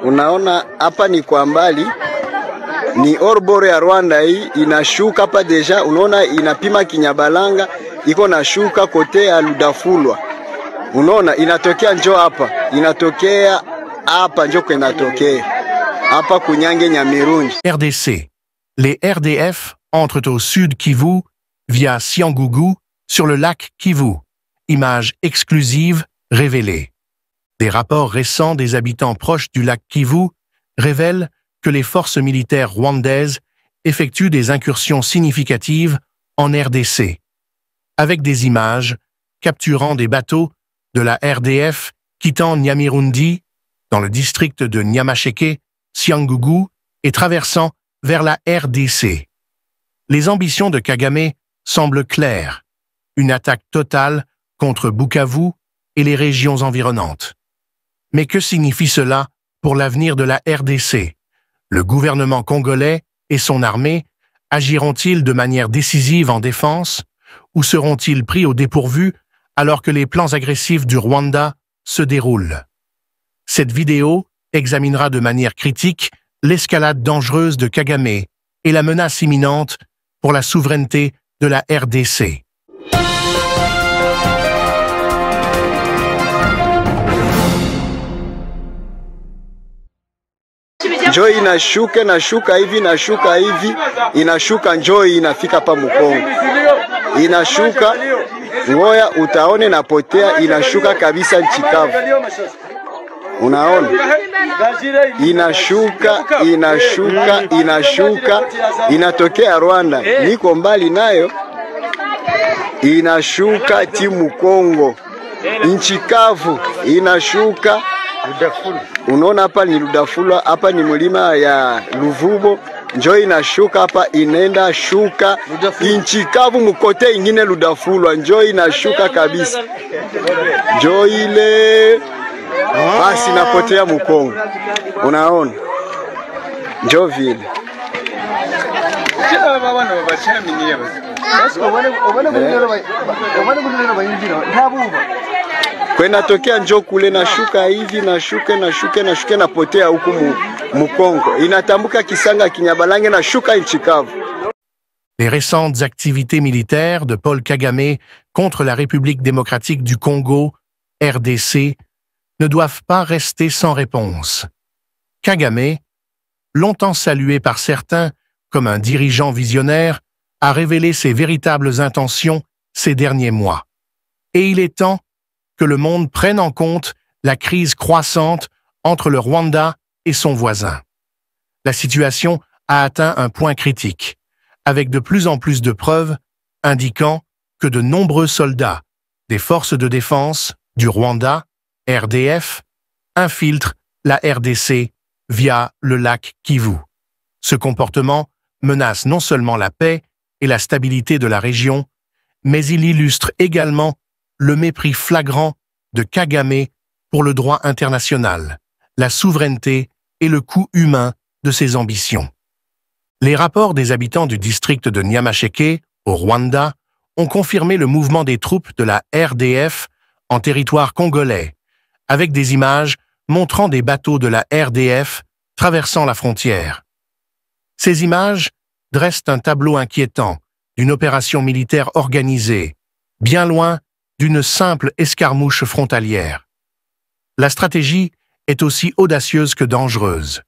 Unaona hapa ni kwa mbali, ni orbore ya Rwanda hii inashuka hapa deja, unaona inapima Kinyabalanga, iko na shuka kote ya Ludafulwa. Unaona inatokea njoo hapa, inatokea hapa njoo inatokea hapa kunyange Nyamirundi. RDC. Les RDF entrent au sud Kivu via Cyangugu sur le lac Kivu. Image exclusive révélée. Des rapports récents des habitants proches du lac Kivu révèlent que les forces militaires rwandaises effectuent des incursions significatives en RDC, avec des images capturant des bateaux de la RDF quittant Nyamirundi, dans le district de Nyamasheke, Cyangugu, et traversant vers la RDC. Les ambitions de Kagame semblent claires, une attaque totale contre Bukavu et les régions environnantes. Mais que signifie cela pour l'avenir de la RDC? Le gouvernement congolais et son armée agiront-ils de manière décisive en défense ou seront-ils pris au dépourvu alors que les plans agressifs du Rwanda se déroulent? Cette vidéo examinera de manière critique l'escalade dangereuse de Kagame et la menace imminente pour la souveraineté de la RDC. Njoo inashuka hivi, inashuka njoo inafika pa Mukongo. Inashuka, ngoya utaone napotea, inashuka kabisa nchikavu. Unaona? Inashuka, inatokea Rwanda. Niko mbali nayo, inashuka timu Kongo. Nchikavu, inashuka. Unaona hapa ni Ludafulwa, hapa ni mlima ya Luvubo. Njoo inashuka hapa, inenda shuka inchikavu mkote ingine Ludafulwa. Njoo inashuka kabisa. Njoo ile basi napotea Mukongo. Unaona? Njoo vile. Kwenda tokea njoo kule nashuka hivi, nashuka napotea huku Mukongo. Inatambuka Kisanga Kinyabalange na shuka nchikavu. Les récentes activités militaires de Paul Kagame contre la République démocratique du Congo, RDC, ne doivent pas rester sans réponse. Kagame, longtemps salué par certains comme un dirigeant visionnaire, a révélé ses véritables intentions ces derniers mois. Et il est temps que le monde prenne en compte la crise croissante entre le Rwanda et son voisin. La situation a atteint un point critique, avec de plus en plus de preuves indiquant que de nombreux soldats des forces de défense du Rwanda, RDF, infiltrent la RDC via le lac Kivu. Ce comportement menace non seulement la paix et la stabilité de la région, mais il illustre également le mépris flagrant de Kagame pour le droit international, la souveraineté et le coût humain de ses ambitions. Les rapports des habitants du district de Nyamasheke, au Rwanda, ont confirmé le mouvement des troupes de la RDF en territoire congolais, avec des images montrant des bateaux de la RDF traversant la frontière. Ces images dressent un tableau inquiétant d'une opération militaire organisée, bien loin d'une simple escarmouche frontalière. La stratégie est aussi audacieuse que dangereuse.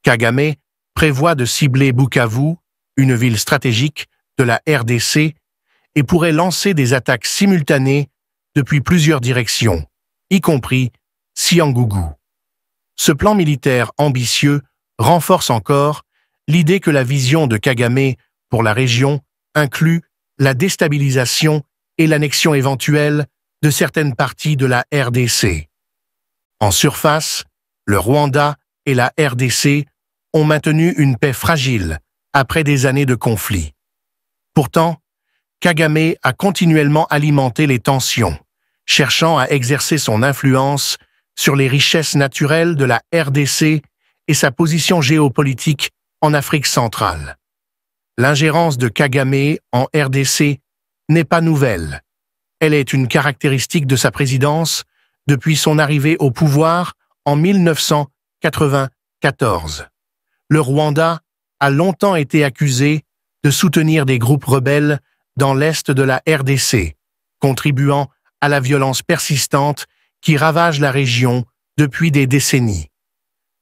Kagame prévoit de cibler Bukavu, une ville stratégique de la RDC, et pourrait lancer des attaques simultanées depuis plusieurs directions, y compris Cyangugu. Ce plan militaire ambitieux renforce encore l'idée que la vision de Kagame pour la région inclut la déstabilisation et l'annexion éventuelle de certaines parties de la RDC. En surface, le Rwanda et la RDC ont maintenu une paix fragile après des années de conflit. Pourtant, Kagame a continuellement alimenté les tensions, cherchant à exercer son influence sur les richesses naturelles de la RDC et sa position géopolitique en Afrique centrale. L'ingérence de Kagame en RDC n'est pas nouvelle. Elle est une caractéristique de sa présidence depuis son arrivée au pouvoir en 1999. 1994. Le Rwanda a longtemps été accusé de soutenir des groupes rebelles dans l'est de la RDC, contribuant à la violence persistante qui ravage la région depuis des décennies.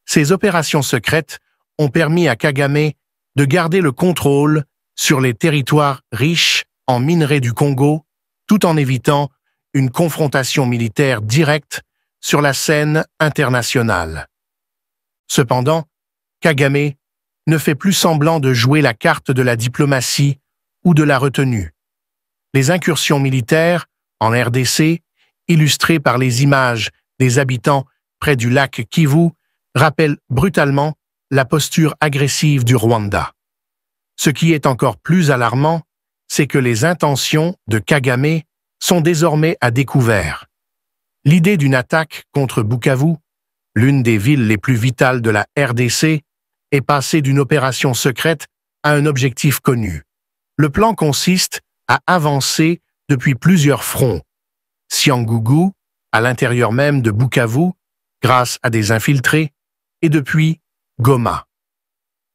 Ces opérations secrètes ont permis à Kagame de garder le contrôle sur les territoires riches en minerais du Congo, tout en évitant une confrontation militaire directe sur la scène internationale. Cependant, Kagame ne fait plus semblant de jouer la carte de la diplomatie ou de la retenue. Les incursions militaires en RDC, illustrées par les images des habitants près du lac Kivu, rappellent brutalement la posture agressive du Rwanda. Ce qui est encore plus alarmant, c'est que les intentions de Kagame sont désormais à découvert. L'idée d'une attaque contre Bukavu, l'une des villes les plus vitales de la RDC, est passée d'une opération secrète à un objectif connu. Le plan consiste à avancer depuis plusieurs fronts. Cyangugu, à l'intérieur même de Bukavu, grâce à des infiltrés, et depuis Goma.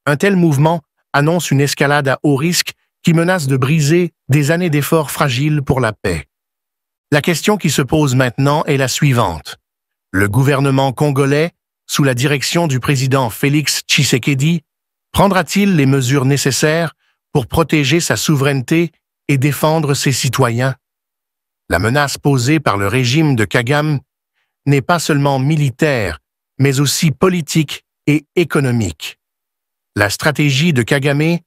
Un tel mouvement annonce une escalade à haut risque qui menace de briser des années d'efforts fragiles pour la paix. La question qui se pose maintenant est la suivante. Le gouvernement congolais, sous la direction du président Félix Tshisekedi, prendra-t-il les mesures nécessaires pour protéger sa souveraineté et défendre ses citoyens? La menace posée par le régime de Kagame n'est pas seulement militaire, mais aussi politique et économique. La stratégie de Kagame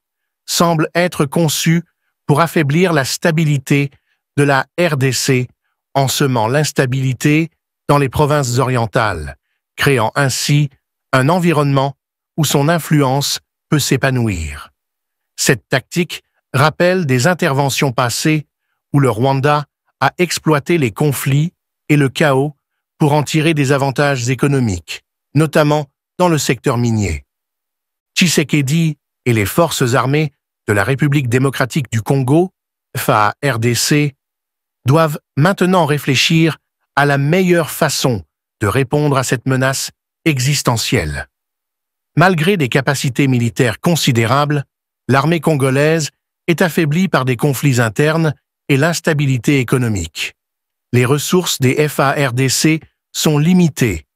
semble être conçue pour affaiblir la stabilité de la RDC en semant l'instabilité dans les provinces orientales, créant ainsi un environnement où son influence peut s'épanouir. Cette tactique rappelle des interventions passées où le Rwanda a exploité les conflits et le chaos pour en tirer des avantages économiques, notamment dans le secteur minier. Tshisekedi et les forces armées de la République démocratique du Congo, FARDC, doivent maintenant réfléchir à la meilleure façon de répondre à cette menace existentielle. Malgré des capacités militaires considérables, l'armée congolaise est affaiblie par des conflits internes et l'instabilité économique. Les ressources des FARDC sont limitées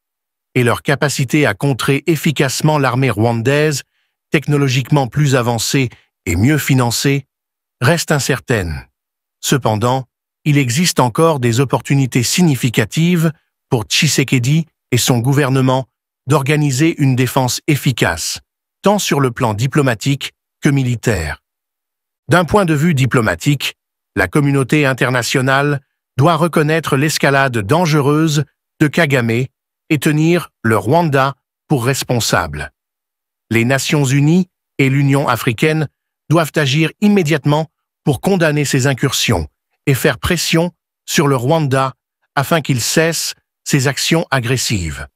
et leur capacité à contrer efficacement l'armée rwandaise, technologiquement plus avancée et mieux financée, reste incertaine. Cependant, il existe encore des opportunités significatives pour Tshisekedi et son gouvernement d'organiser une défense efficace, tant sur le plan diplomatique que militaire. D'un point de vue diplomatique, la communauté internationale doit reconnaître l'escalade dangereuse de Kagame et tenir le Rwanda pour responsable. Les Nations unies et l'Union africaine doivent agir immédiatement pour condamner ces incursions et faire pression sur le Rwanda afin qu'il cesse ses actions agressives.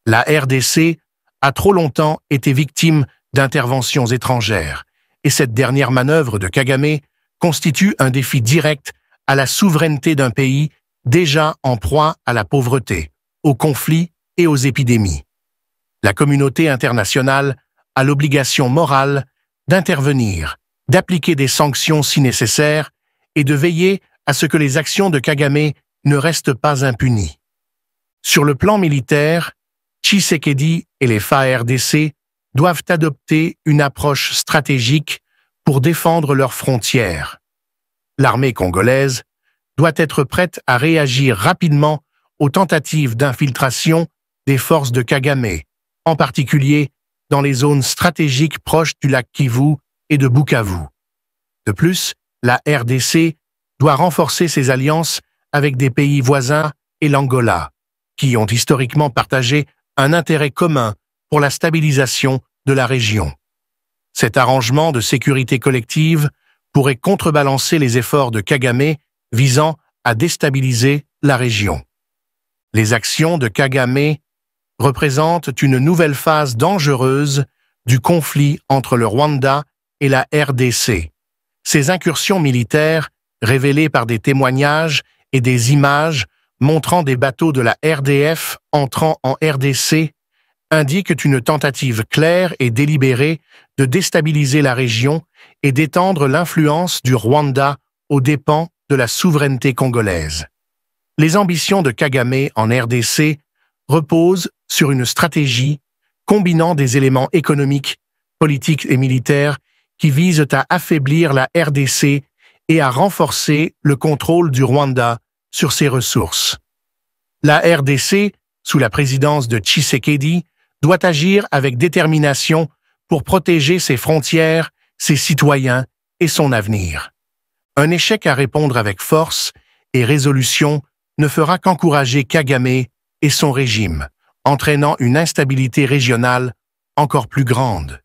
La RDC a trop longtemps été victime d'interventions étrangères, et cette dernière manœuvre de Kagame constitue un défi direct à la souveraineté d'un pays déjà en proie à la pauvreté, aux conflits et aux épidémies. La communauté internationale a l'obligation morale d'intervenir, d'appliquer des sanctions si nécessaire et de veiller à ce que les actions de Kagame ne restent pas impunies. Sur le plan militaire, Tshisekedi et les FARDC doivent adopter une approche stratégique pour défendre leurs frontières. L'armée congolaise doit être prête à réagir rapidement aux tentatives d'infiltration des forces de Kagame, en particulier dans les zones stratégiques proches du lac Kivu et de Bukavu. De plus, la RDC doit renforcer ses alliances avec des pays voisins et l'Angola, qui ont historiquement partagé un intérêt commun pour la stabilisation de la région. Cet arrangement de sécurité collective pourrait contrebalancer les efforts de Kagame visant à déstabiliser la région. Les actions de Kagame représentent une nouvelle phase dangereuse du conflit entre le Rwanda et la RDC. Ces incursions militaires, révélées par des témoignages et des images montrant des bateaux de la RDF entrant en RDC, indiquent une tentative claire et délibérée de déstabiliser la région et d'étendre l'influence du Rwanda aux dépens de la souveraineté congolaise. Les ambitions de Kagame en RDC reposent sur une stratégie combinant des éléments économiques, politiques et militaires qui visent à affaiblir la RDC et à renforcer le contrôle du Rwanda sur ses ressources. La RDC, sous la présidence de Tshisekedi, doit agir avec détermination pour protéger ses frontières, ses citoyens et son avenir. Un échec à répondre avec force et résolution ne fera qu'encourager Kagame et son régime, entraînant une instabilité régionale encore plus grande.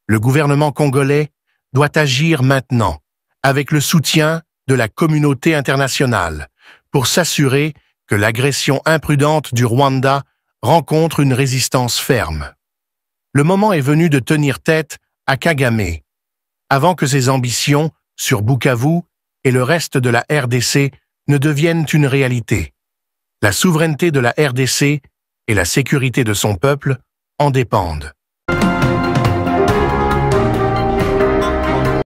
Le gouvernement congolais doit agir maintenant, avec le soutien de la communauté internationale, pour s'assurer que l'agression imprudente du Rwanda rencontre une résistance ferme. Le moment est venu de tenir tête à Kagame, avant que ses ambitions sur Bukavu et le reste de la RDC ne deviennent une réalité. La souveraineté de la RDC et la sécurité de son peuple en dépendent.